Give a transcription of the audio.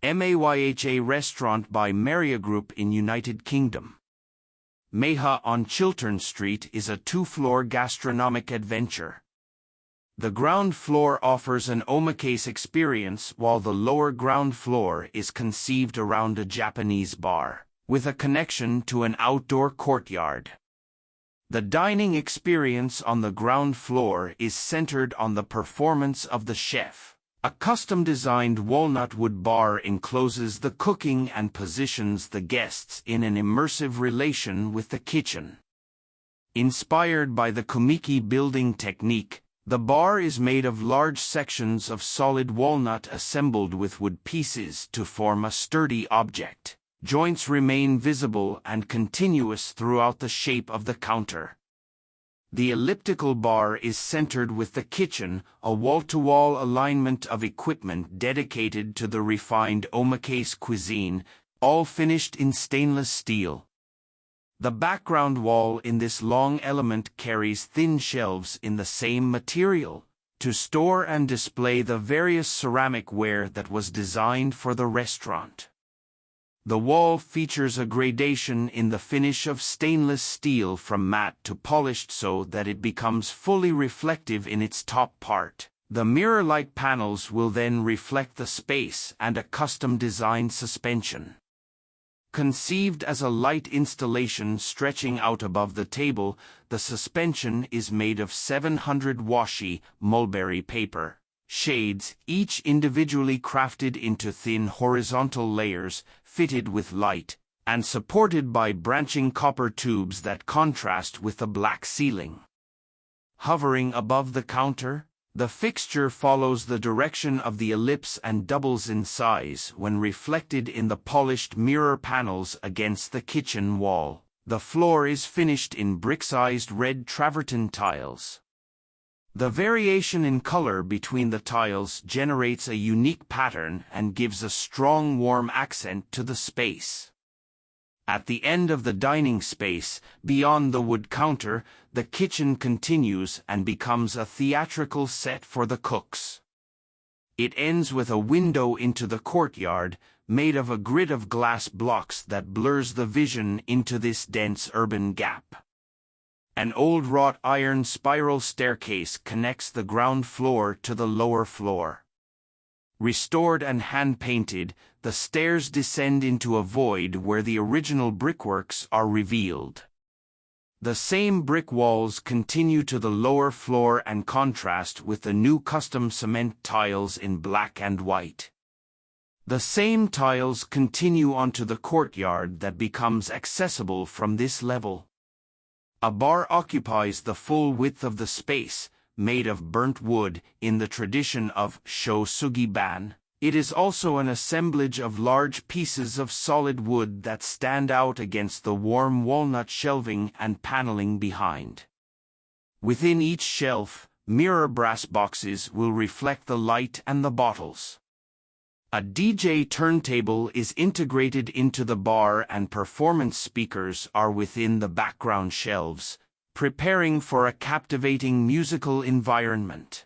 Mayha restaurant by MARIAGROUP in United Kingdom. Mayha on Chiltern Street is a two-floor gastronomic adventure. The ground floor offers an Omakase experience while the lower ground floor is conceived around a Japanese bar, with a connection to an outdoor courtyard. The dining experience on the ground floor is centered on the performance of the chef. A custom-designed walnut wood bar encloses the cooking and positions the guests in an immersive relation with the kitchen. Inspired by the Komiki building technique, the bar is made of large sections of solid walnut assembled with wood pieces to form a sturdy object. Joints remain visible and continuous throughout the shape of the counter. The elliptical bar is centered with the kitchen, a wall-to-wall alignment of equipment dedicated to the refined Omakase cuisine, all finished in stainless steel. The background wall in this long element carries thin shelves in the same material, to store and display the various ceramic ware that was designed for the restaurant. The wall features a gradation in the finish of stainless steel from matte to polished so that it becomes fully reflective in its top part. The mirror-like panels will then reflect the space and a custom-designed suspension. Conceived as a light installation stretching out above the table, the suspension is made of 700 washi mulberry paper shades, each individually crafted into thin horizontal layers, fitted with light, and supported by branching copper tubes that contrast with the black ceiling. Hovering above the counter, the fixture follows the direction of the ellipse and doubles in size when reflected in the polished mirror panels against the kitchen wall. The floor is finished in brick-sized red travertine tiles. The variation in color between the tiles generates a unique pattern and gives a strong warm accent to the space. At the end of the dining space, beyond the wood counter, the kitchen continues and becomes a theatrical set for the cooks. It ends with a window into the courtyard, made of a grid of glass blocks that blurs the vision into this dense urban gap. An old wrought iron spiral staircase connects the ground floor to the lower floor. Restored and hand-painted, the stairs descend into a void where the original brickworks are revealed. The same brick walls continue to the lower floor and contrast with the new custom cement tiles in black and white. The same tiles continue onto the courtyard that becomes accessible from this level. A bar occupies the full width of the space, made of burnt wood in the tradition of shosugi-ban. It is also an assemblage of large pieces of solid wood that stand out against the warm walnut shelving and paneling behind. Within each shelf, mirror brass boxes will reflect the light and the bottles. A DJ turntable is integrated into the bar and performance speakers are within the background shelves, preparing for a captivating musical environment.